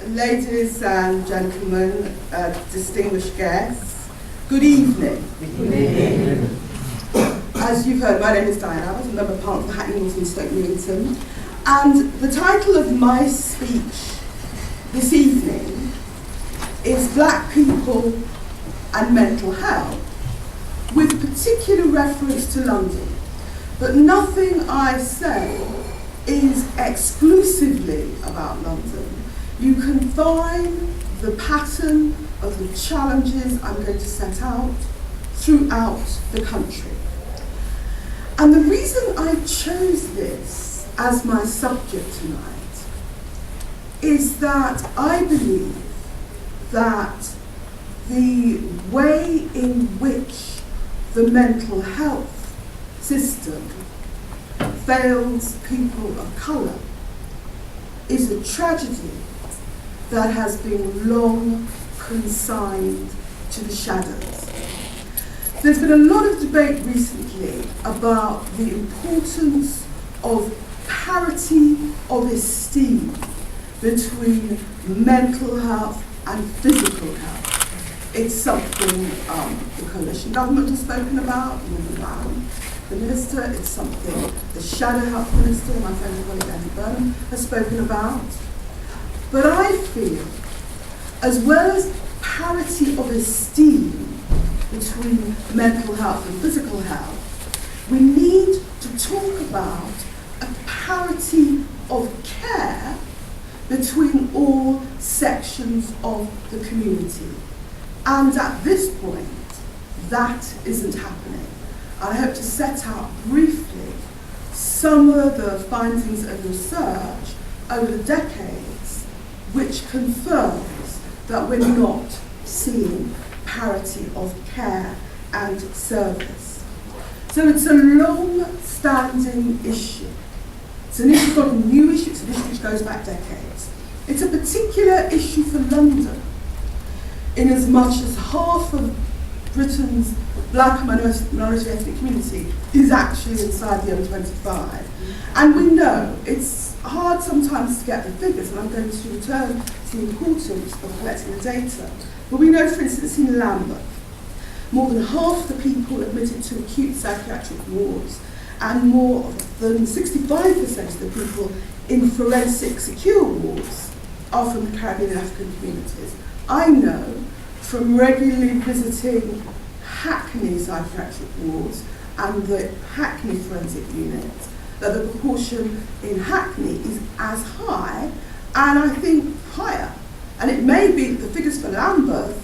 Ladies and gentlemen, distinguished guests, good evening. Good evening. As you've heard, my name is Diane Abbott, I'm a member of Parliament for Hackney North and Stoke Newington, and the title of my speech this evening is Black People and Mental Health, with particular reference to London. But nothing I say is exclusively about London. You can find the pattern of the challenges I'm going to set out throughout the country. And the reason I chose this as my subject tonight is that I believe that the way in which the mental health system fails people of colour is a tragedy that has been long consigned to the shadows. There's been a lot of debate recently about the importance of parity of esteem between mental health and physical health. It's something the coalition government has spoken about, the minister, it's something the shadow health minister, my friend and colleague Andy Burnham, has spoken about. But I feel, as well as parity of esteem between mental health and physical health, we need to talk about a parity of care between all sections of the community. And at this point, that isn't happening. I hope to set out briefly some of the findings of research over the decades which confirms that we're not seeing parity of care and service. So it's a long-standing issue. It's an issue, not a new issue, it's an issue which goes back decades. It's a particular issue for London, in as much as half of Britain's black and minority ethnic community is actually inside the M25. And we know it's hard sometimes to get the figures, and I'm going to return to the importance of collecting the data. But we know, for instance, in Lambeth, more than half the people admitted to acute psychiatric wards, and more than 65% of the people in forensic secure wards are from the Caribbean and African communities. I know from regularly visiting Hackney psychiatric wards and the Hackney forensic unit that the proportion in Hackney is as high, and I think higher. And it may be that the figures for Lambeth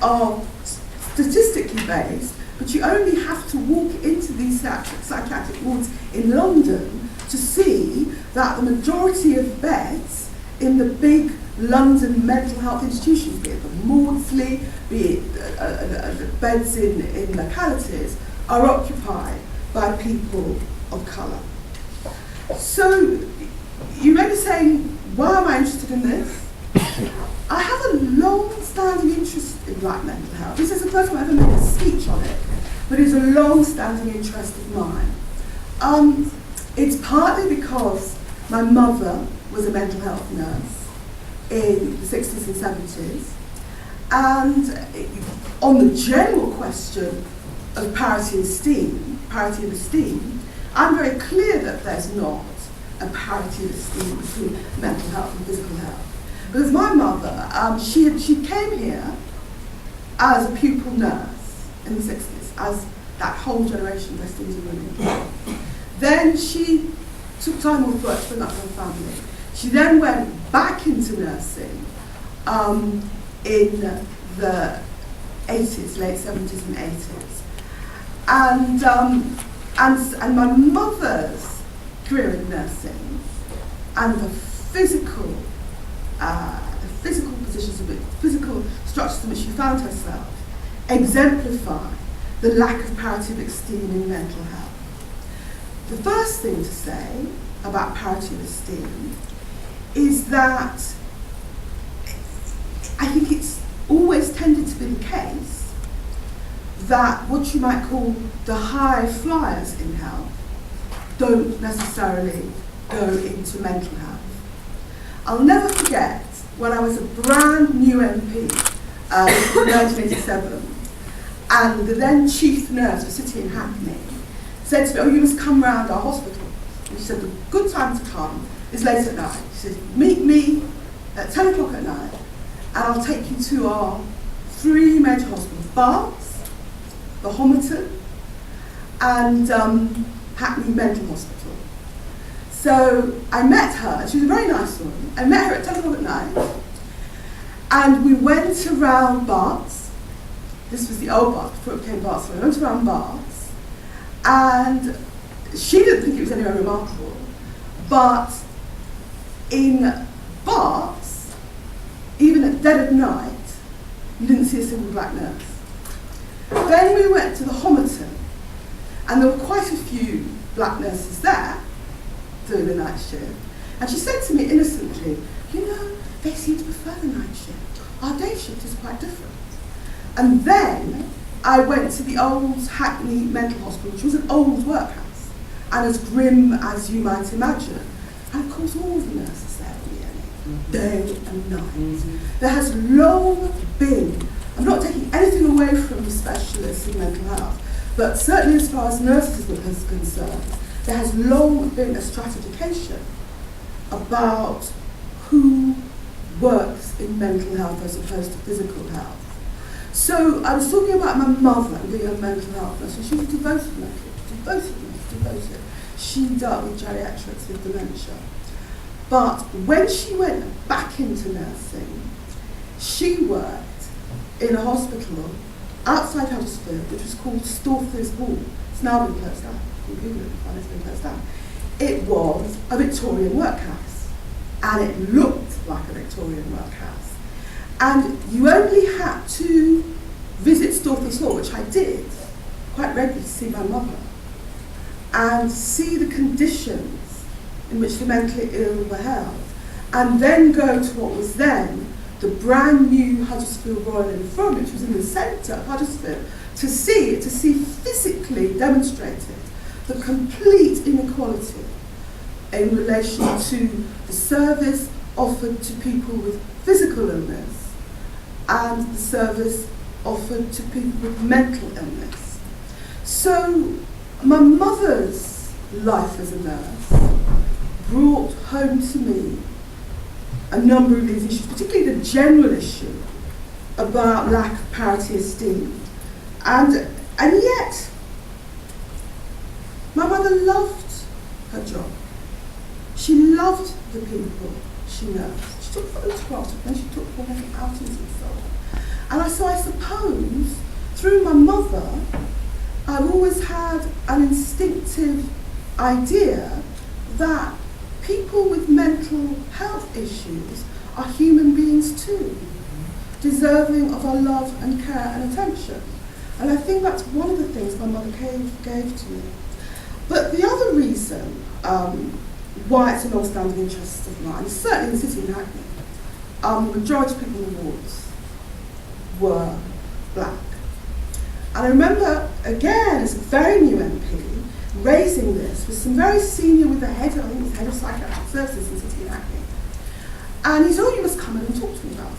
are statistically based, but you only have to walk into these psychiatric wards in London to see that the majority of beds in the big London mental health institutions, be it the Maudsley, be it beds in localities, are occupied by people of colour. So you may be saying, why am I interested in this? I have a long-standing interest in black mental health. This is the first time I've ever made a speech on it, but it's a long-standing interest of mine. It's partly because my mother was a mental health nurse in the 60s and 70s, and on the general question of parity of esteem, I'm very clear that there's not a parity of esteem between mental health and physical health. Because my mother, she came here as a pupil nurse in the 60s, as that whole generation of West Indian women. Then she took time off work to bring up her family. She then went back into nursing in the 80s, late 70s and 80s. And my mother's career in nursing and the physical positions of it, physical structures in which she found herself, exemplify the lack of parity of esteem in mental health. The first thing to say about parity of esteem is that I think it's always tended to be the case that what you might call the high flyers in health don't necessarily go into mental health. I'll never forget when I was a brand new MP in 1987, and the then chief nurse for City in Hackney said to me, "Oh, you must come round our hospital." And she said, "The good time to come is late at night." She said, "Meet me at 10 o'clock at night, and I'll take you to our 3 major hospitals, Barts, the Homerton, and Hackney Mental Hospital." So I met her. She was a very nice woman. I met her at 10 o'clock at night, and we went around Barts. This was the old Barts before it became Barts. So we went around Barts, and she didn't think it was anywhere remarkable, but in Barts, even at dead of night, you didn't see a single black nurse. Then we went to the Homerton, and there were quite a few black nurses there doing the night shift. And she said to me innocently, "You know, they seem to prefer the night shift. Our day shift is quite different." And then I went to the old Hackney Mental Hospital, which was an old workhouse, and as grim as you might imagine. And of course, all the nurses there were day and night. There has long been, I'm not taking anything away from the specialists in mental health, but certainly as far as nurses are concerned, there has long been a stratification about who works in mental health as opposed to physical health. So I was talking about my mother being a mental health nurse, and she was devoted. She dealt with geriatrics with dementia. But when she went back into nursing, she worked in a hospital outside Huddersfield, which was called Storthes Hall. It's now been closed down. You can Google it and find it's been closed down. It was a Victorian workhouse, and it looked like a Victorian workhouse. And you only had to visit Storthes Hall, which I did quite regularly to see my mother, and see the conditions in which the mentally ill were held, and then go to what was then the brand new Huddersfield Royal Infirmary, which was in the centre of Huddersfield, to see physically demonstrated the complete inequality in relation to the service offered to people with physical illness and the service offered to people with mental illness. So my mother's life as a nurse brought home to me a number of these issues, particularly the general issue about lack of parity esteem. And yet, my mother loved her job. She loved the people she nursed. She took photographs and she took them outings and so on. And so I suppose, through my mother, I've always had an instinctive idea that people with mental health issues are human beings too, deserving of our love and care and attention. And I think that's one of the things my mother gave to me. But the other reason why it's a long-standing interest of mine, certainly in the City in Hackney, the majority of people in the wards were black. And I remember, again, as a very new MP, raising this with some very senior, with the head, I think it was head of psychiatric services in the City in Hackney. And he said, "Oh, you must come in and talk to me about it."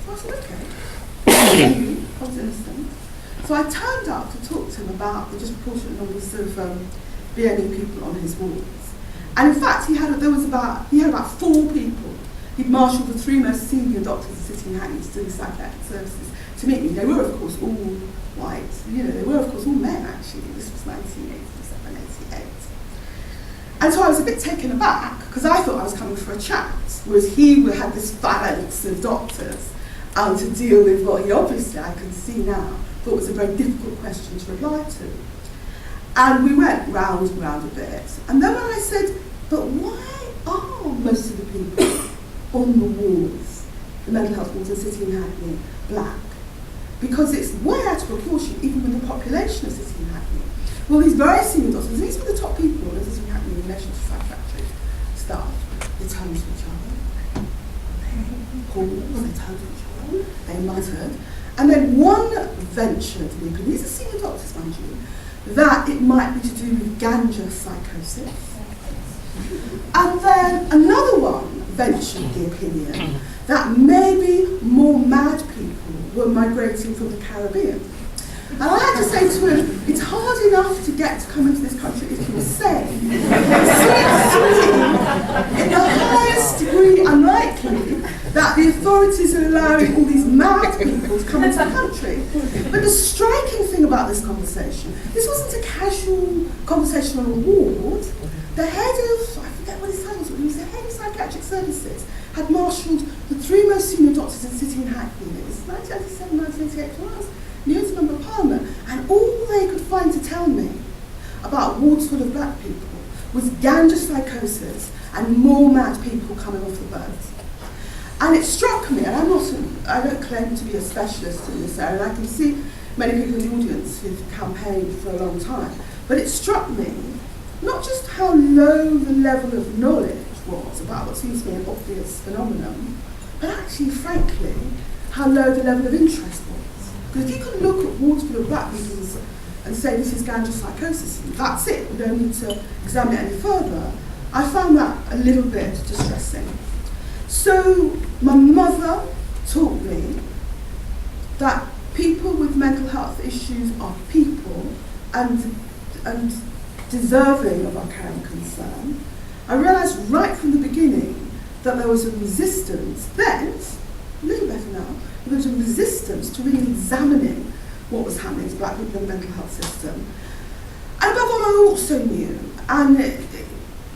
So I said, "Okay." I was innocent. So I turned up to talk to him about the disproportionate numbers of BNE people on his wards. And in fact, he had about 4 people. He'd marshalled the 3 most senior doctors in the City in Hackney to do psychiatric services to meet me. They were, of course, all white. They were, of course, all men, actually. This was 1987, 88. And so I was a bit taken aback, because I thought I was coming for a chat, whereas he had this phalanx of doctors to deal with what he obviously, I can see now, thought was a very difficult question to reply to. And we went round and round a bit. And then when I said, "But why are most of the people on the wards, the mental health wards in the City in Hackney, black?" Because it's way out of proportion, even with the population of City in Hackney. Well, these very senior doctors, these were the top people in the City in Hackney in relation to psychiatric staff. They turned to each other, they paused, they turned to each other, they muttered. And then one ventured, these are senior doctors, mind you, that it might be to do with ganja psychosis. And then another one ventured the opinion that maybe more mad people were migrating from the Caribbean. And I had to say to him, it's hard enough to get to come into this country if you're sane. It seems to me, in the highest degree unlikely, that the authorities are allowing all these mad people to come into the country. But the striking thing about this conversation, this wasn't a casual conversation on a ward. The head of, I forget what his title was, but he was the head of psychiatric services, had marshalled the three most senior doctors in the city in Hackney. It was 1987, 1988 when I was nearest member of Parliament, and all they could find to tell me about wards full of black people was ganja psychosis and more mad people coming off the boats. And it struck me, and I don't claim to be a specialist in this area, and I can see many people in the audience who've campaigned for a long time, but it struck me not just how low the level of knowledge was about what seems to be an obvious phenomenon, but actually, frankly, how low the level of interest was. Because if you could look at wards full of black people and say this is ganja psychosis, and that's it, we don't need to examine it any further, I found that a little bit distressing. So my mother taught me that people with mental health issues are people and deserving of our care and concern. I realised right from the beginning that there was a resistance then, a little better now, but there was a resistance to really examining what was happening to black people in the mental health system. And above all, I also knew, and it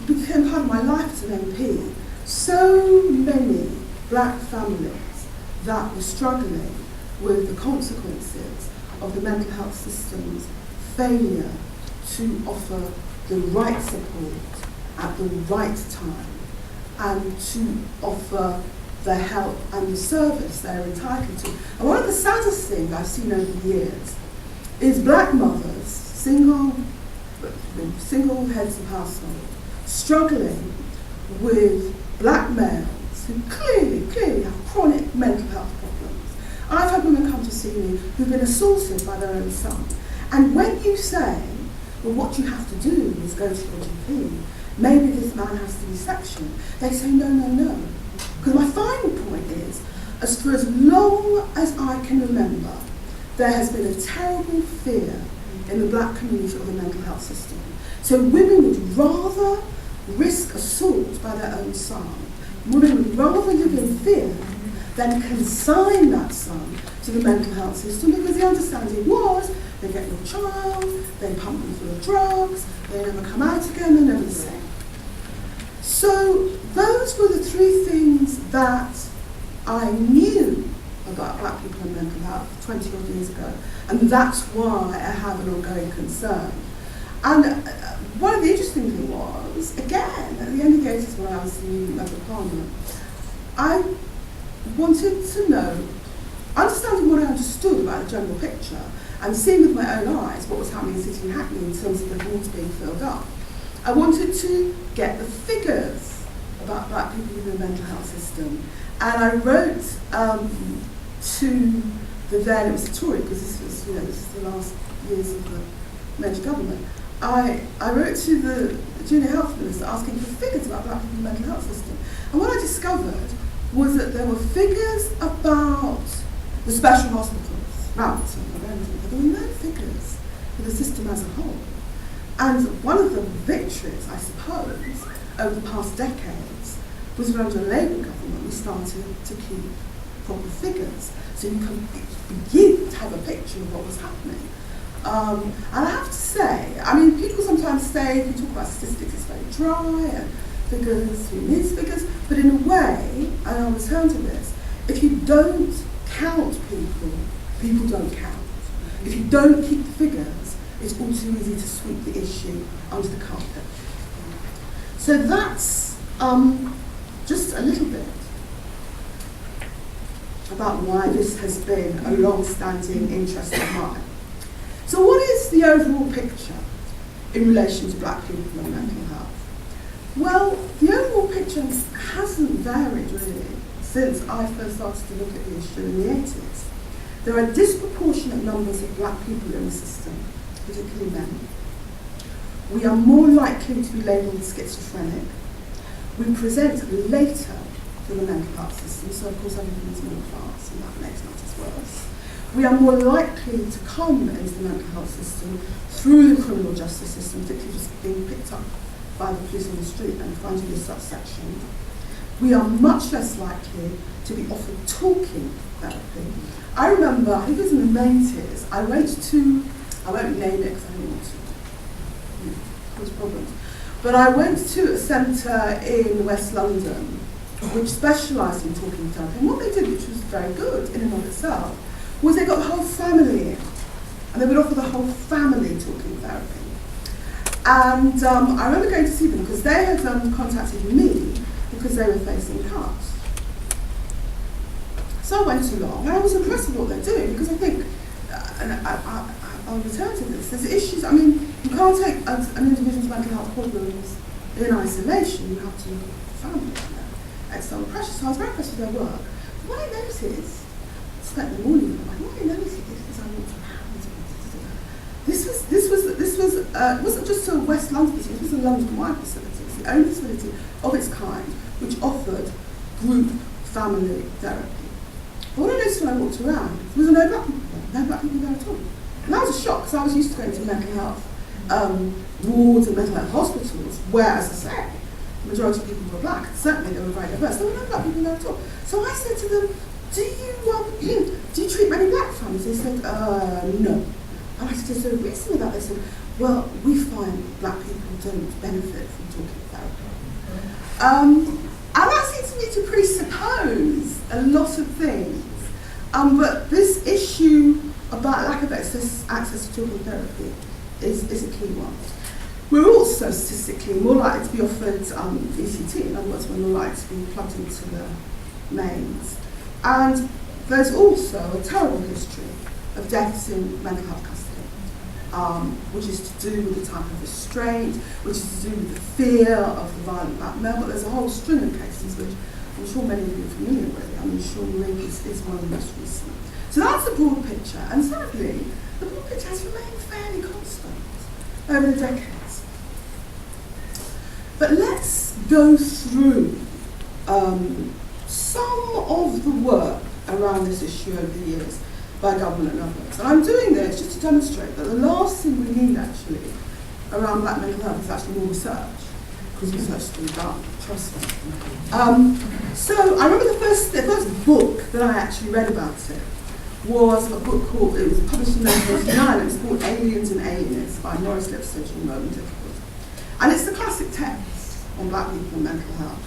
became part of my life as an MP, so many black families that were struggling with the consequences of the mental health system's failure to offer the right support at the right time and to offer the help and the service they're entitled to. And one of the saddest things I've seen over the years is black mothers, single heads of household, struggling with black males who clearly have chronic mental health problems. I've had women come to see me who've been assaulted by their own son. And when you say, well, what you have to do is go to your GP, maybe this man has to be sectioned, they say, no. Because my final point is, for as long as I can remember, there has been a terrible fear in the black community of the mental health system. So women would rather risk assault by their own son. Women would rather live in fear than consign that son to the mental health system, because the understanding was they get your child, they pump them full of drugs, they never come out again, they're never the same. So those were the three things that I knew about black people and mental health 20 odd years ago, and that's why I have an ongoing concern. And one of the interesting things was, again, at the end of the 80s when I was the new Member of Parliament, I wanted to know, understanding what I understood about the general picture, and seeing with my own eyes what was happening in the city of Hackney in terms of the wards being filled up. I wanted to get the figures about black people in the mental health system. And I wrote to the then, it was the Tory, because this is the last years of the Major government. I wrote to the junior health minister asking for figures about black people in the mental health system. And what I discovered was that there were figures about the special hospitals, but there were no figures for the system as a whole. And one of the victories, I suppose, over the past decades was that under a Labour government we started to keep proper figures, so you can begin to have a picture of what was happening. And I have to say, I mean, people sometimes say, if you talk about statistics, it's very dry, and figures, who needs figures, but in a way, and I'll return to this, if you don't count people, people don't count. If you don't keep the figures, it's all too easy to sweep the issue under the carpet. So that's just a little bit about why this has been a long-standing interest of mine. So what is the overall picture in relation to black people and mental health? Well, the overall picture hasn't varied really since I first started to look at the issue in the 80s. There are disproportionate numbers of black people in the system, particularly men, We are more likely to be labelled schizophrenic. We present later than the mental health system, so of course everything is middle class, and that makes matters worse. We are more likely to come into the mental health system through the criminal justice system, particularly just being picked up by the police on the street and finding a subsection. We are much less likely to be offered talking therapy. I remember, I think it was in the 90s, I went to, I won't name it because I don't want to cause problems, but I went to a centre in West London which specialised in talking therapy, and what they did, which was very good in and of itself, was they got the whole family in, and they would offer the whole family talking therapy. And I remember going to see them because they had contacted me because they were facing cuts. So I went along, and I was impressed with what they're doing because I think, and I'll return to this, there's issues, I mean, you can't take an individual's mental health problems in isolation, you have to look at the family, external pressure. So I was very impressed with their work. What I noticed, I spent the morning with them, what I noticed is I walked around. It wasn't just a West London facility, it was a London-wide facility. It's the only facility of its kind which offered group family therapy. But what I noticed when I walked around was no black people there, no black people there at all. And that was a shock, because I was used to going to mental health wards and mental health hospitals, where, as I say, the majority of people were black. Certainly they were very diverse. There were no black people there at all. So I said to them, do you treat many black families? They said, no. And I said, is there a reason for that? They said, well, we find black people don't benefit from talking therapy. And that seems to me to presuppose a lot of things. But this issue about lack of access to talking therapy is a key one. We're also statistically more likely to be offered ECT, in other words, we're more likely to be plugged into the mains. And there's also a terrible history of deaths in mental health custody, which is to do with the type of restraint, which is to do with the fear of the violent blackmail, but there's a whole string of cases which I'm sure many of you are familiar with. I mean, Sean Ring is one of the most recent. So that's the broad picture, and sadly, the broad picture has remained fairly constant over the decades. But let's go through some of the work around this issue over the years by government and others. And I'm doing this just to demonstrate that the last thing we need actually around black mental health is actually more research, because research has been done, trust me. So I remember the first book that I actually read about it was a book called, it was published in 1989, it was called Aliens and Alienists by Norris Lipsitch and Roland Difford. And it's the classic text on black people and mental health.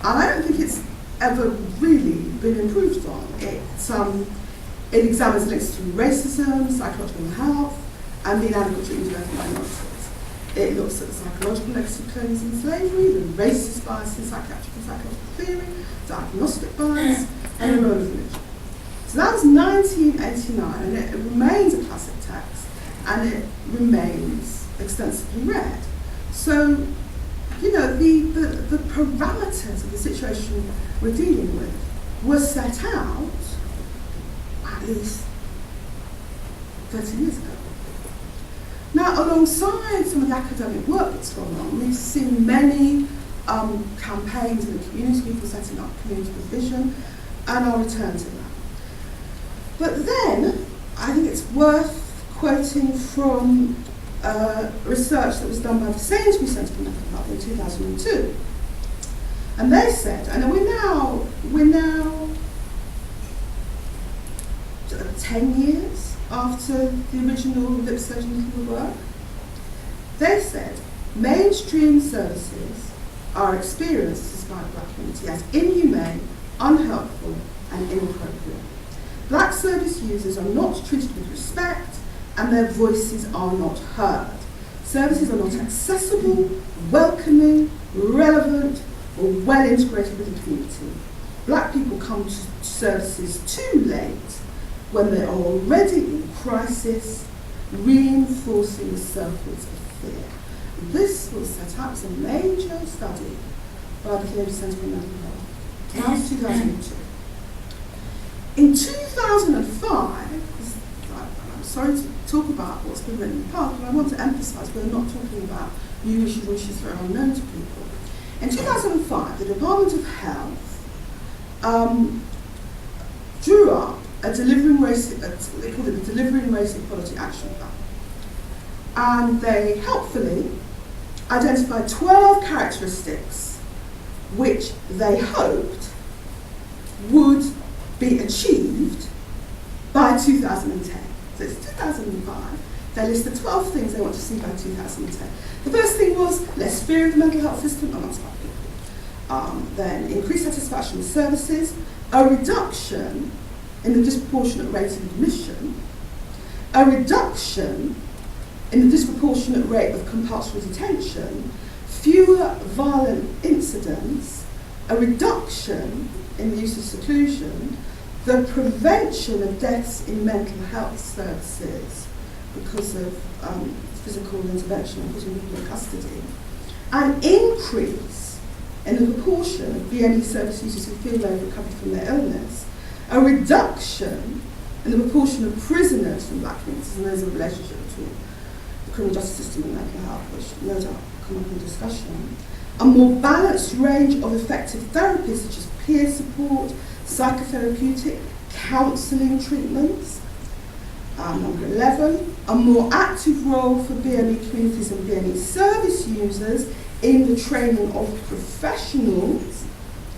And I don't think it's ever really been improved on. It examines links to racism, psychological health, and the inadequate treatment of minorities. It looks at the psychological legacy of colonialism and slavery, the racist bias in psychiatric and psychological theory, diagnostic bias, and the role of religion. So that was 1989, and it remains a classic text, and it remains extensively read. So, you know, the parameters of the situation we're dealing with were set out at least 30 years ago. Now, alongside some of the academic work that's gone on, we've seen many campaigns in the community, people setting up community provision, and I'll return to that. But then, I think it's worth quoting from research that was done by the Sainsbury Centre for Mental Health in 2002. And they said, and we're now 10 years after the original Lipsitch and Difford work, they said, mainstream services are experienced by the black community as inhumane, unhelpful, and inappropriate. Black service users are not treated with respect, and their voices are not heard. Services are not accessible, welcoming, relevant, or well integrated with the community. Black people come to services too late when they are already in crisis, reinforcing the circles of fear. This was set up as a major study by the Canadian Centre for Mental Health. That was 2002. In 2005, I'm sorry to talk about what's been written in the past, but I want to emphasise we're not talking about new issues or issues that are unknown to people. In 2005, the Department of Health drew up a delivering race, they called it the Delivering Race Equality Action Plan. And they helpfully identified 12 characteristics which they hoped would be achieved by 2010. So it's 2005. They listed 12 things they want to see by 2010. The first thing was less fear in the mental health system amongst our people. Then increased satisfaction with services, a reduction in the disproportionate rate of admission, a reduction in the disproportionate rate of compulsory detention, fewer violent incidents, a reduction in the use of seclusion, the prevention of deaths in mental health services because of physical intervention and putting people in custody, an increase in the proportion of BME service users who feel they've recovered from their illness, a reduction in the proportion of prisoners from black communities, and there's a relationship between the criminal justice system and mental health, which no doubt will come up in discussion, a more balanced range of effective therapies such as peer support, psychotherapeutic, counselling treatments. Number 11, a more active role for BME communities and BME service users in the training of professionals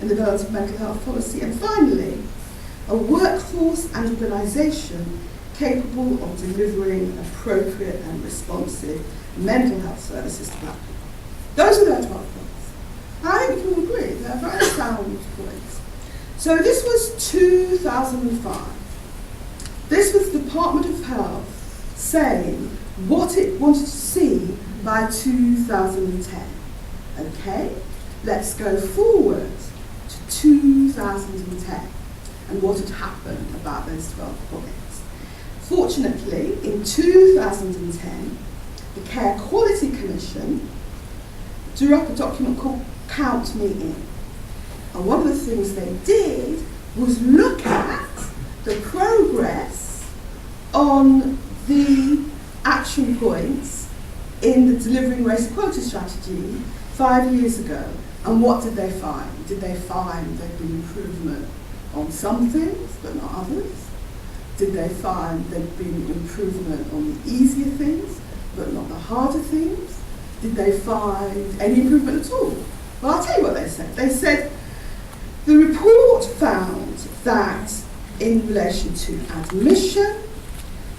in the development of mental health policy. And finally, a workforce and organisation capable of delivering appropriate and responsive mental health services to black people. Those are their 12 points. I think we can agree they're very sound points. So this was 2005. This was the Department of Health saying what it wanted to see by 2010. Okay, let's go forward to 2010 and what had happened about those 12 points. Fortunately, in 2010, the Care Quality Commission drew up a document called Count Me In. And one of the things they did was look at the progress on the action points in the Delivering Race Equality Strategy 5 years ago. And what did they find? Did they find there'd been improvement on some things but not others? Did they find there'd been improvement on the easier things but not the harder things? Did they find any improvement at all? Well, I'll tell you what they said. They said the report found that in relation to admission,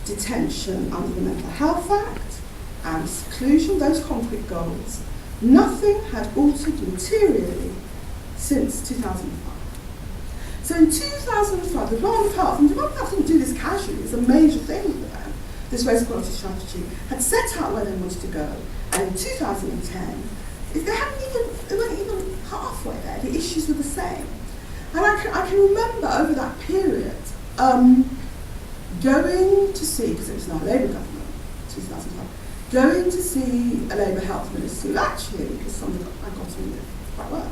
detention under the Mental Health Act, and seclusion, those concrete goals, nothing had altered materially since 2005. So in 2005, the Department of Health, and the Department of Health didn't do this casually, it's a major thing for them, this race equality strategy, had set out where they wanted to go, and in 2010, they weren't even halfway there, the issues were the same. And I can remember over that period going to see, because it was now a Labour government, 2005, going to see a Labour health minister who actually, because somebody I got on with quite well,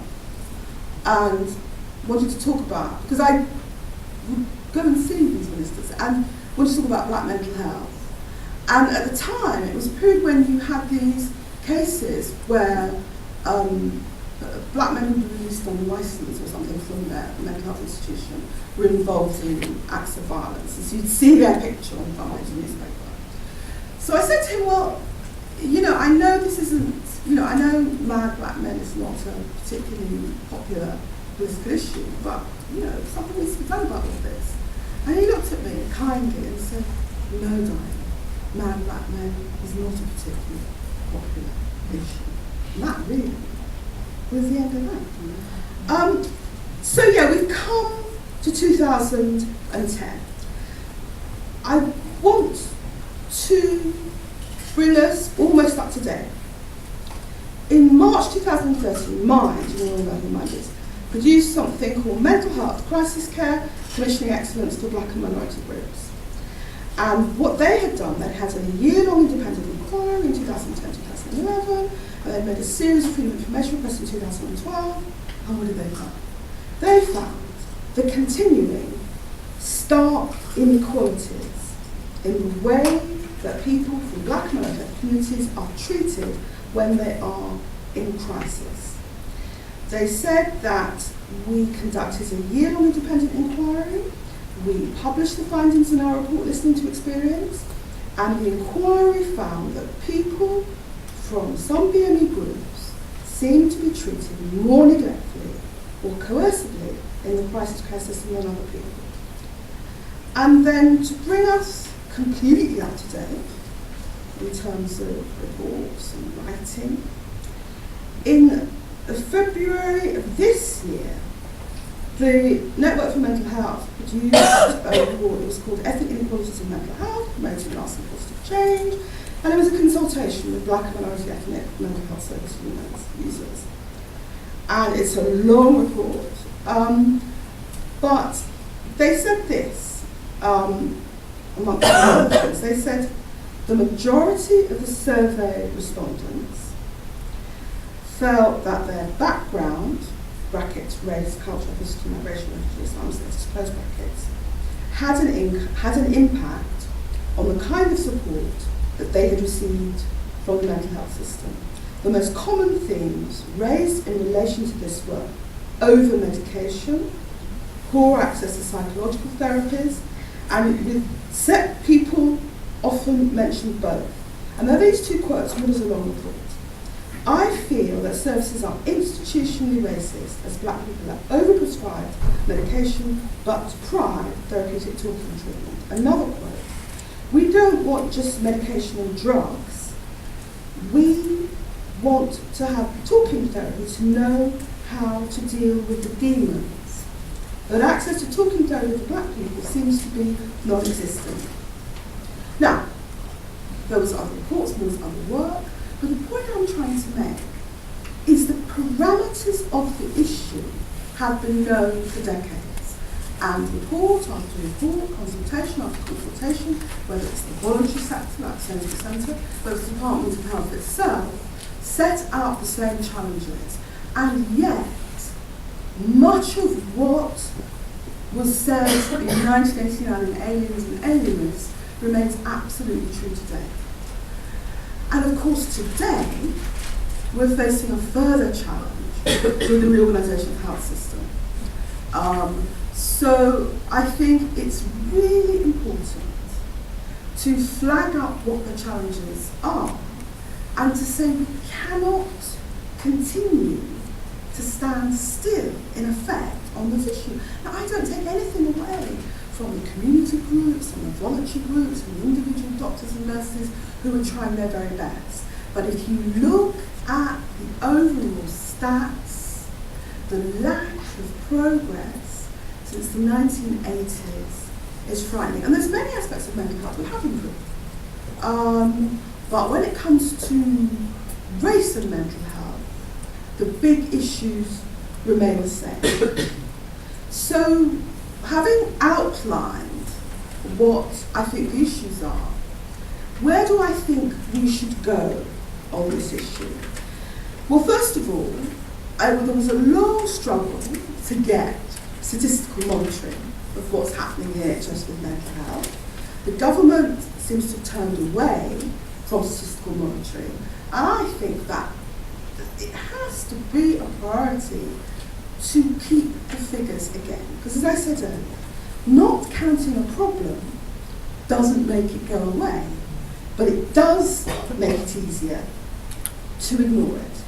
and wanted to talk about, because I would go and see these ministers, and wanted to talk about black mental health. And at the time, it was a period when you had these cases where black men who were released on licence or something from their mental health institution were involved in acts of violence. And so you'd see their picture on the front page of the newspaper. So I said to him, well, I know this isn't, I know mad black men is not a particularly popular political issue, but, something needs to be done about all this. And he looked at me kindly and said, no, Diane, mad black men is not a particularly popular issue. And that really was the end of that. So we've come to 2010. I want to bring us almost up to date. In March 2013, Mind, you all know who Mind is, produced something called Mental Health Crisis Care, Commissioning Excellence for Black and Minority Groups. And what they had done, they had a year-long independent inquiry in 2010-2011, and they made a series of freedom of information requests in 2012, and what did they find? They found the continuing stark inequalities in the way that people from black and minority communities are treated when they are in crisis. They said that we conducted a year-long independent inquiry, we published the findings in our report Listening to Experience, and the inquiry found that people from some BME groups seem to be treated more neglectfully or coercively in the crisis care system than other people. And then to bring us completely up to date in terms of reports and writing, in February of this year, the Network for Mental Health produced a report. It was called Ethnic Inequalities in Mental Health, Promoting Lasting Positive Change, and it was a consultation with black and minority ethnic mental health service users. And it's a long report, but they said this, amongst other things. They said the majority of the survey respondents felt that their background, brackets, race, culture, history, migration, refugee, Islam status, close brackets, had an impact on the kind of support that they had received from the mental health system. The most common themes raised in relation to this were over-medication, poor access to psychological therapies, and with people often mentioned both. And there are these two quotes, one is a long report. I feel that services are institutionally racist as black people are overprescribed medication but deprived therapeutic talking treatment. Another quote, we don't want just medication and drugs. We want to have talking therapy to know how to deal with the demons. But access to talking therapy for black people seems to be non-existent. Now, there was other reports, there was other work, but the point I'm trying to make is the parameters of the issue have been known for decades. And report after report, consultation after consultation, whether it's the voluntary sector, like Central Centre, whether it's the Department of Health itself, set out the same challenges. And yet, much of what was said in 1989 in Aliens and Alienists remains absolutely true today. And of course today, we're facing a further challenge with the reorganisation of the health system. So I think it's really important to flag up what the challenges are and to say we cannot continue to stand still, in effect, on this issue. Now, I don't take anything away from the community groups and the voluntary groups and the individual doctors and nurses who are trying their very best. But if you look at the overall stats, the lack of progress since the 1980s is frightening. And there's many aspects of mental health we have improved. But when it comes to race and mental health, the big issues remain the same. So, having outlined what I think the issues are, where do I think we should go on this issue? Well, first of all, there was a long struggle to get statistical monitoring of what's happening in the NHS with mental health. The government seems to have turned away from statistical monitoring, and I think that it has to be a priority to keep the figures again. Because as I said earlier, not counting a problem doesn't make it go away, but it does make it easier to ignore it.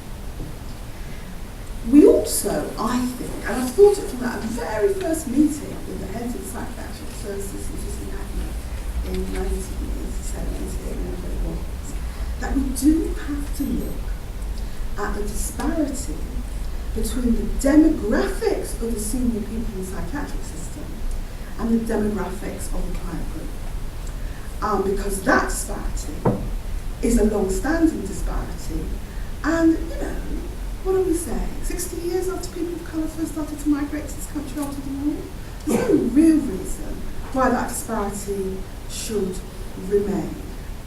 We also, I think, and I've thought it from that very first meeting with the heads of psychiatric services in 1987, 88, whenever it was, that we do have to look at the disparity between the demographics of the senior people in the psychiatric system and the demographics of the client group. Because that disparity is a long-standing disparity. And, what are we saying? 60 years after people of colour first started to migrate to this country after the war? There's no real reason why that disparity should remain.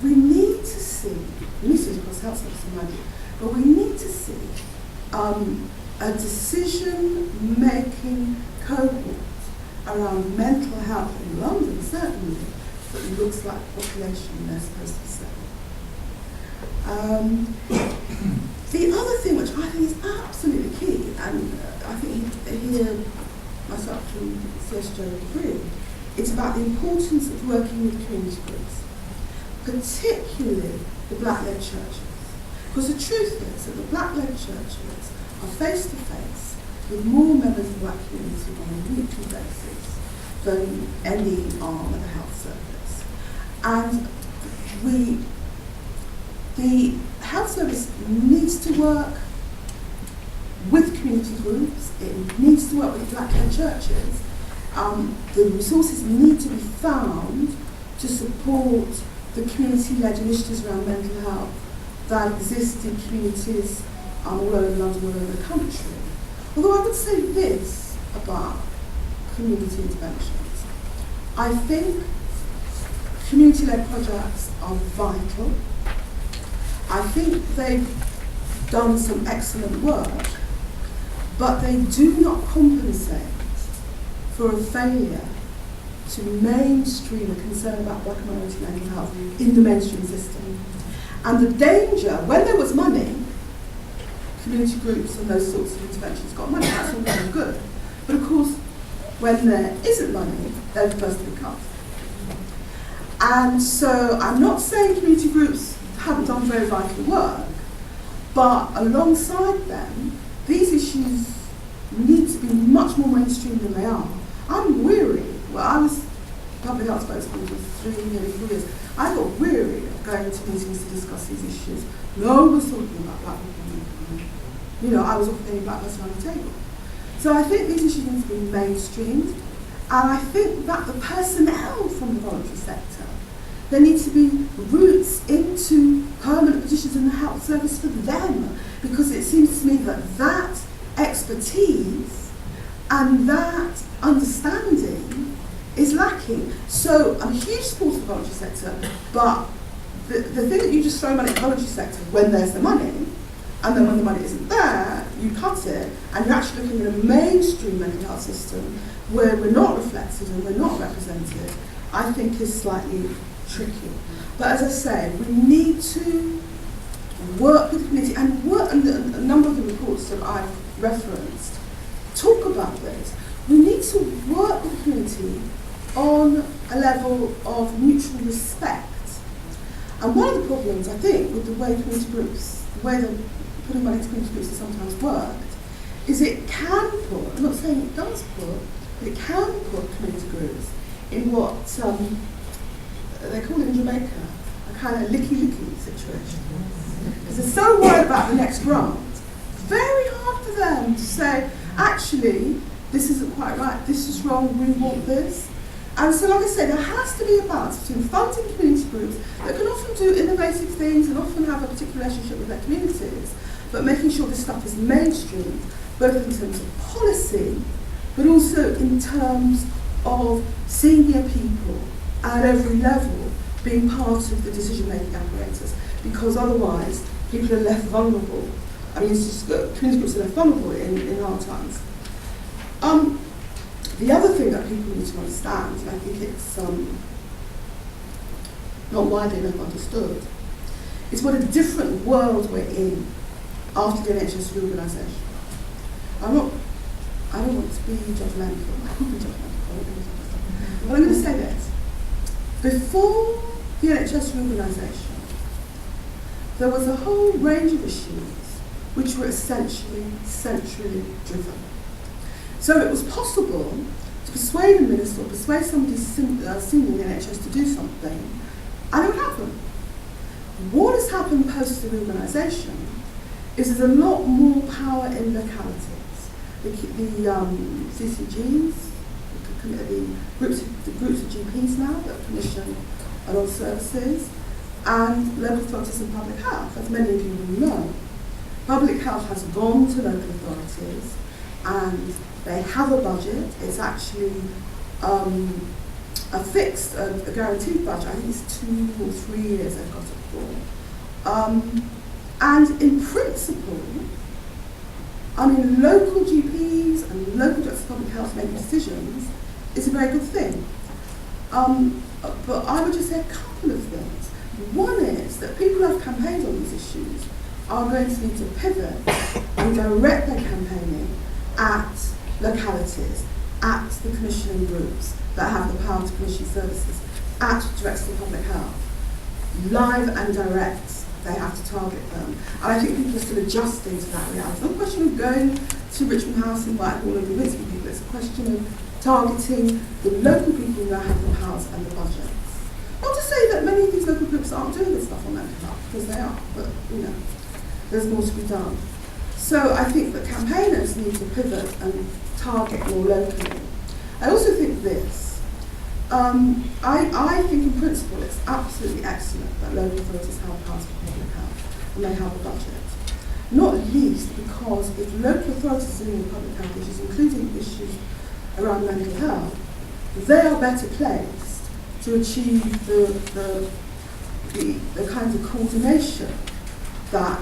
We need to see, across health services in my view, but we need to see a decision-making cohort around mental health in London, certainly, that looks like the population they're supposed to be serving. The other thing which I think is absolutely key, and I think here myself and CSJ agree, it's about the importance of working with community groups, particularly the black-led churches. Because the truth is that the black-led churches are face-to-face with more members of the black community on a weekly basis than any arm of the health service. And the health service needs to work with community groups, it needs to work with black-led churches. The resources need to be found to support the community-led initiatives around mental health that exist in communities all over London, all over the country. Although I would say this about community interventions. I think community-led projects are vital. I think they've done some excellent work, but they do not compensate for a failure to mainstream a concern about black and minority mental health in the mainstream system. And the danger, when there was money, community groups and those sorts of interventions got money, that's all very good. But of course, when there isn't money, they're the first to be cut. And so I'm not saying community groups haven't done very vital work, but alongside them, these issues need to be much more mainstream than they are. I'm weary. Well, I was public health spokesman for nearly 4 years. I got weary of going to meetings to discuss these issues. No one was talking about black people. You know, I was often the only black person on the table. So I think these issues need to be mainstreamed, and I think that the personnel from the voluntary sector, there needs to be roots into permanent positions in the health service for them, because it seems to me that that expertise and that understanding is lacking. So I'm a huge supporter of the voluntary sector, but the thing that you just throw money at the voluntary sector when there's the money, and then when the money isn't there, you cut it, and you're actually looking at a mainstream mental health system where we're not reflected and we're not represented, I think is slightly tricky. But as I say, we need to work with the community, and a number of the reports that I've referenced talk about this. We need to work with the community on a level of mutual respect. And one of the problems, I think, with the way community groups, the way that putting money into community groups has sometimes worked, is it can put, I'm not saying it does put, but it can put community groups in what they call it in Jamaica, a kind of licky-licky situation. Because they're so worried about the next grant, it's very hard for them to say, actually, this isn't quite right, this is wrong, we want this. And so, like I said, there has to be a balance between funding community groups that can often do innovative things and often have a particular relationship with their communities, but making sure this stuff is mainstream, both in terms of policy, but also in terms of senior people at every level being part of the decision-making apparatus, because otherwise people are left vulnerable. I mean, it's just community groups are left vulnerable in hard times. The other thing that people need to understand, and I think it's not widely enough understood, is what a different world we're in after the NHS reorganisation. I don't want to be judgmental. But I'm going to say this. Before the NHS reorganisation, there was a whole range of issues which were essentially centrally driven. So it was possible to persuade a minister or persuade somebody senior in the NHS to do something, and it would happen. What has happened post the reorganisation is there's a lot more power in localities. The CCGs, the groups of GPs now that commission a lot of services, and local authorities and public health, as many of you will know. Public health has gone to local authorities, and they have a budget. It's actually a fixed, a guaranteed budget. I think it's 2 or 3 years they've got it for. And in principle, I mean, local GPs and local directors of public health making decisions is a very good thing. But I would just say a couple of things. One is that people who have campaigned on these issues are going to need to pivot and direct their campaigning at localities, at the commissioning groups that have the power to commission services, at Directors of Public Health. Live and direct, they have to target them. And I think people are still adjusting to that reality. It's not a question of going to Richmond House in Whitehall and convincing people, it's a question of targeting the local people who now have the powers and the budgets. Not to say that many of these local groups aren't doing this stuff on mental health, because they are, but there's more to be done. So I think that campaigners need to pivot and target more locally. I also think this. I think in principle it's absolutely excellent that local authorities have powers for public health and they have a budget. Not least because if local authorities are dealing with public health issues, including issues around mental health, they are better placed to achieve the kinds of coordination that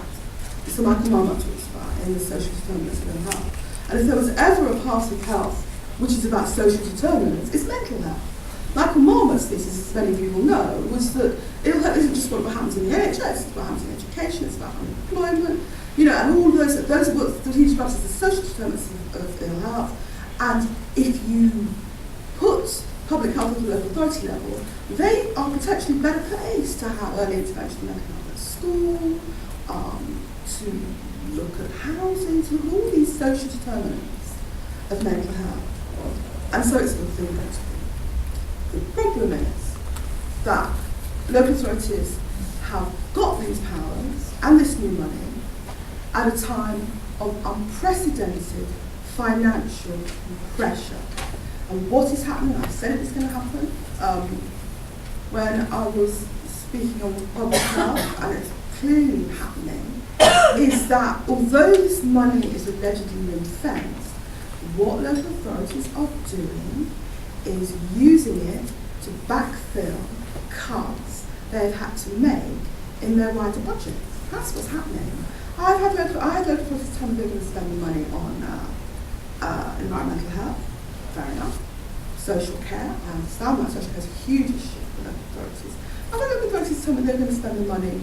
Sir Michael Marmot talks about in the social determinants of mental health. And if there was ever a part of health which is about social determinants, it's mental health. Michael Marmot's thesis, as many people know, was that ill health isn't just what happens in the NHS, it's what happens in education, it's about unemployment, and all those are what the strategic factors, the social determinants of ill health. And if you put public health at the local authority level, they are potentially better placed to have early intervention mental health at school, to look at housing, to all these social determinants of mental health. And so it's a good thing going to be. The problem is that local authorities have got these powers and this new money at a time of unprecedented financial pressure. And what is happening, I said it was going to happen, when I was speaking on public health, and it's clearly happening, is that although this money is allegedly ring-fenced, what local authorities are doing is using it to backfill cuts they've had to make in their wider budgets. That's what's happening. I had local authorities tell me they're going to spend the money on environmental health, fair enough. Social care, I understand that social care is a huge issue for local authorities. I've had local authorities tell me they're going to spend the money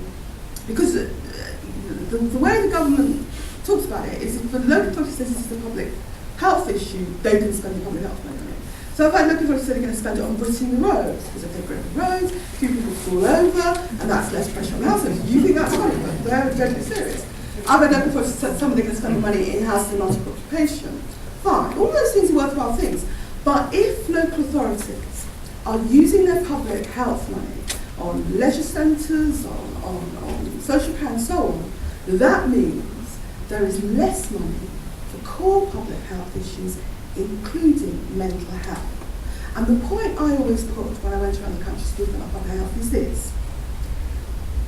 because the way the government talks about it is if the local authority says this is a public health issue, they can spend the public health money on it. So I've had local authorities say they're going to spend it on brittling the roads, because if they brick the roads, few people fall over, and that's less pressure on the households. You think that's funny, but they're totally serious. I've had local authorities say some of them are going to spend the money in housing and multiple occupation. Fine, all those things are worthwhile things. But if local authorities are using their public health money on leisure centres, on social care and so on, that means there is less money for core public health issues, including mental health. And the point I always put when I went around the country speaking about public health is this.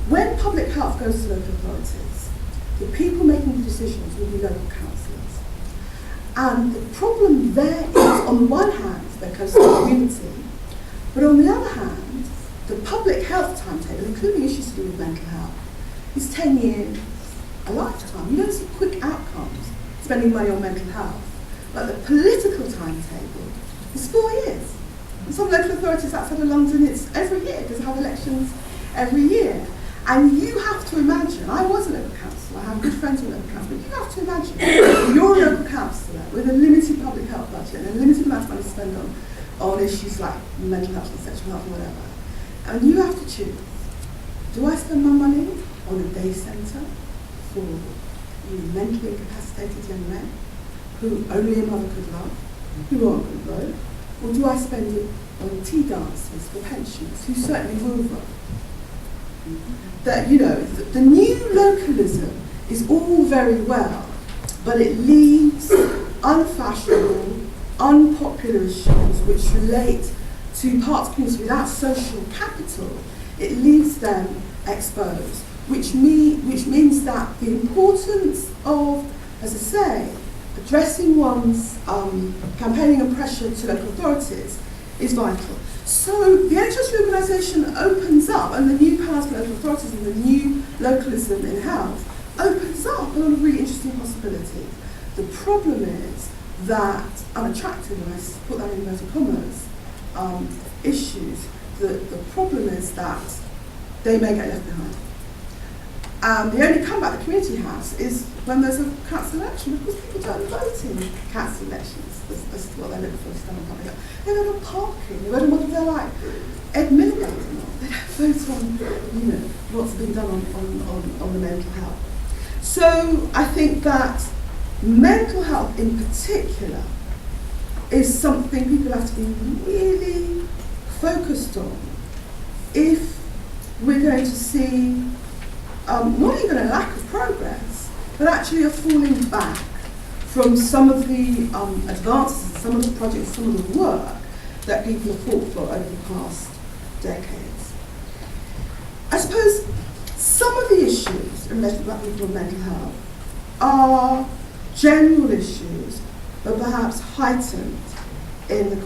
When public health goes to local authorities, the people making the decisions will be local councillors. And the problem there is, on the one hand, they're close to the community, but on the other hand, the public health timetable, including issues to do with mental health, is 10 years, a lifetime. You don't see quick outcomes spending money on mental health. But the political timetable is 4 years. In some local authorities outside of London, it's every year, because they have elections every year. And you have to imagine, I was a local councillor, I have good friends who are local councillors, but you have to imagine you're a local councillor with a limited public health budget and a limited amount of money to spend on issues like mental health and sexual health and whatever. And you have to choose, do I spend my money on a day centre for mentally incapacitated young men who only a mother could love, who aren't going to vote, or do I spend it on tea dances for pensioners who certainly will vote? That, the new localism is all very well, but it leaves unfashionable, unpopular issues which relate to parts of communities without social capital. It leaves them exposed, which means that the importance of, as I say, addressing one's campaigning and pressure to local authorities is vital. So the NHS reorganisation opens up, and the new powers for local authorities and the new localism in health opens up a lot of really interesting possibilities. The problem is that unattractive, and I put that in inverted commas, issues, the problem is that they may get left behind. The only comeback the community has is when there's a council election, because people don't vote in council elections as to what they look for to stand on public health. They vote on parking, they vote on whether they're like Ed Miliband or not. They don't vote on, what's been done on the mental health. So I think that mental health in particular is something people have to be really focused on if we're going to see not even a lack of progress, but actually a falling back from some of the advances, some of the projects, some of the work that people have fought for over the past decades. I suppose some of the issues in relation to black people and mental health are general issues, but perhaps heightened in the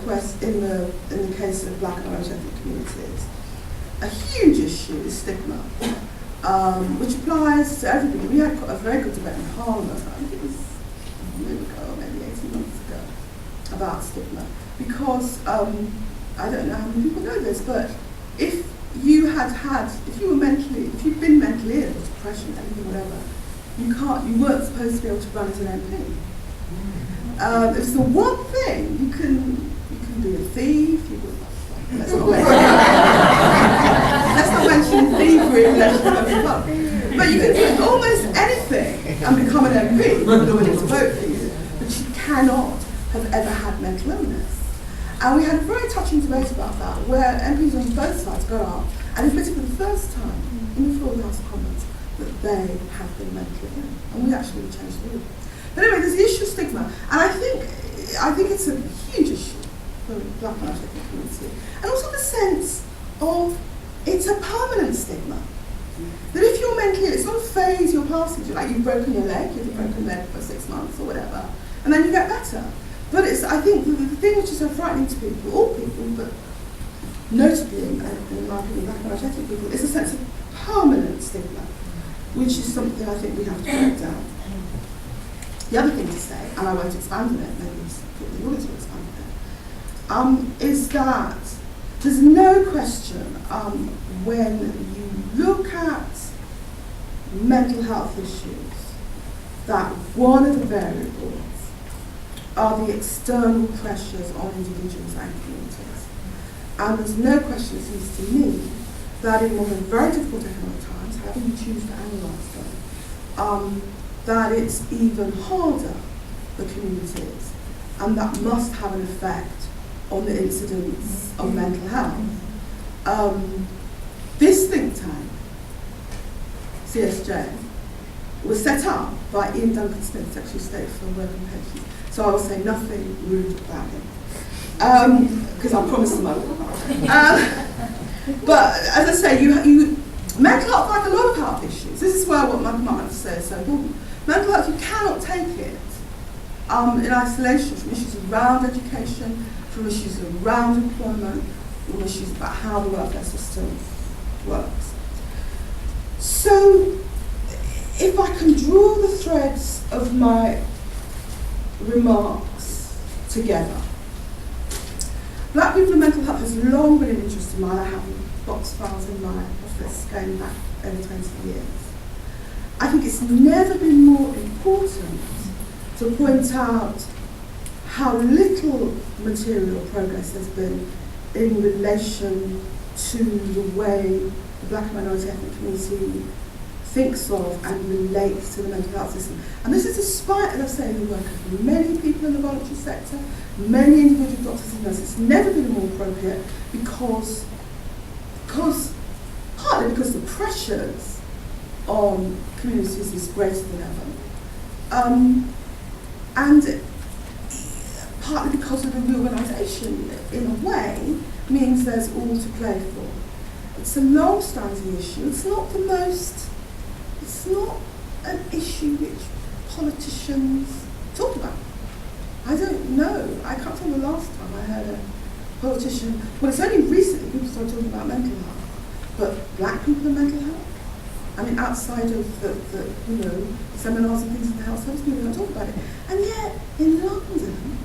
case of black and Irish ethnic communities. A huge issue is stigma, which applies to everybody. We had a very good debate in Parliament, I think it was a year ago, maybe 18 months ago, about stigma. Because, I don't know how many people know this, but if you'd been mentally ill, depression, anything, whatever, you weren't supposed to be able to run as an MP. It's the one thing you can be a thief. Let's not mention thievery in relation to mental health. But you can do almost anything and become an MP with the willing to vote for you, but you cannot have ever had mental illness. And we had a very touching debate about that, where MPs on both sides got up and admitted for the first time in the floor of the House of Commons that they have been mentally ill, and we actually changed the rule. But anyway, there's the issue of stigma, and I think it's a huge issue for black and Irish ethnic community, and also the sense of it's a permanent stigma. That if you're mentally ill, it's not a phase you're passing through, like you've broken your leg, you have a broken leg for 6 months or whatever, and then you get better. But I think the thing which is so frightening to people, all people, but notably, in my opinion, black and Irish ethnic people, is a sense of permanent stigma, which is something I think we have to break down. The other thing to say, and I won't expand on it, maybe put the audience will expand on it, is that there's no question when you look at mental health issues that one of the variables are the external pressures on individuals and communities. And there's no question, it seems to me, that in one of the very difficult economic times, however you choose to analyse them, that it's even harder for communities, and that must have an effect on the incidence of mental health. This think tank, CSJ, was set up by Ian Duncan Smith, Secretary of State for Work and Pensions. So I will say nothing rude about him, because I promised him I would. But as I say, mental health, like a lot of health issues, this is where what my have to say is so important. Mental health, you cannot take it in isolation from issues around education, from issues around employment, from issues about how the welfare system works. So, if I can draw the threads of my remarks together, black people and mental health has long been an interest of mine. I have box files in my office going back over 20 years. I think it's never been more important to point out how little material progress there's been in relation to the way the black and minority ethnic community thinks of and relates to the mental health system. And this is despite, as I say, the work of many people in the voluntary sector, many individual doctors and nurses. It's never been more appropriate because partly because the pressures on communities is greater than ever. And partly because of the reorganisation, in a way, means there's all to play for. It's a long-standing issue. It's not an issue which politicians talk about. I don't know. I can't tell the last time I heard a politician. Well, it's only recently people started talking about mental health. But black people and mental health? I mean, outside of the seminars and things in the health service, people don't talk about it. And yet, in London,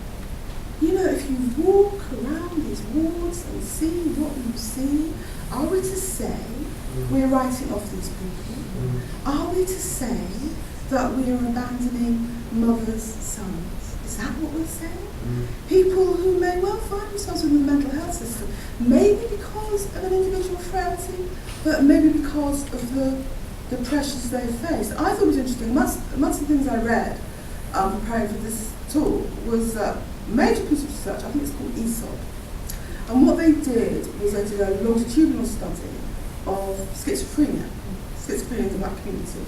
if you walk around these these wards and see what you see? Are we to say we're writing off these people? Are we to say that we are abandoning mothers' sons? Is that what we're saying? People who may well find themselves in the mental health system, maybe because of an individual frailty, but maybe because of the pressures they faced. I thought it was interesting, amongst the things I read preparing for this talk was a major piece of research, I think it's called ESOP. And what they did was they did a longitudinal study of schizophrenia in the black community.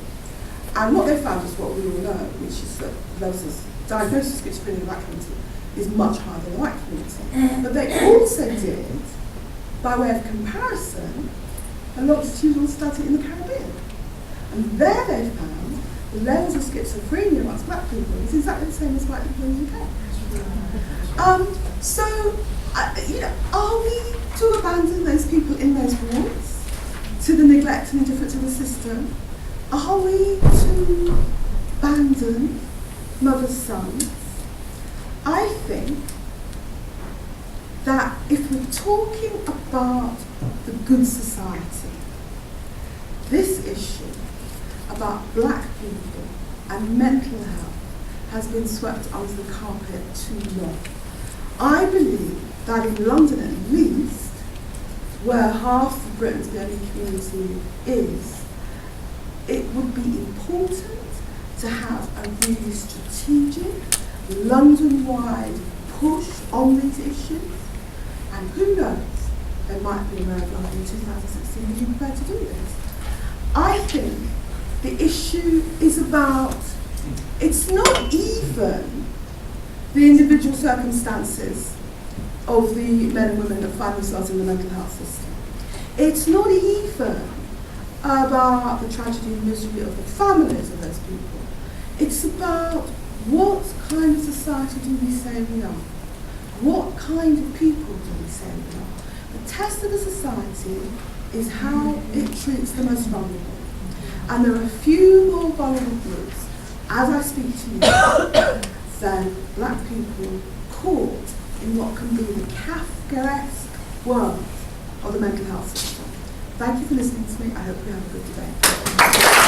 And what they found is what we all know, which is that levels of diagnosis of schizophrenia in the black community is much higher than the white community. But they also did, by way of comparison, a longitudinal study in the Caribbean. And there they found the levels of schizophrenia amongst black people is exactly the same as white people in the UK. Are we to abandon those people in those wards to the neglect and indifference of the system? Are we to abandon mothers' sons? I think that if we're talking about the good society, this issue about black people and mental health has been swept under the carpet too long. I believe that in London at least, where half of Britain's BME community is, it would be important to have a really strategic, London-wide push on these issues. And who knows, there might be a roadblock in 2016 if you're prepared to do this. I think the issue is about, it's not even the individual circumstances of the men and women that find themselves in the mental health system. It's not even about the tragedy and misery of the families of those people. It's about what kind of society do we say we are? What kind of people do we say we are? The test of a society is how it treats the most vulnerable. And there are few more vulnerable groups, as I speak to you, than black people caught in what can be the Kafkaesque world of the mental health system. Thank you for listening to me. I hope we have a good debate.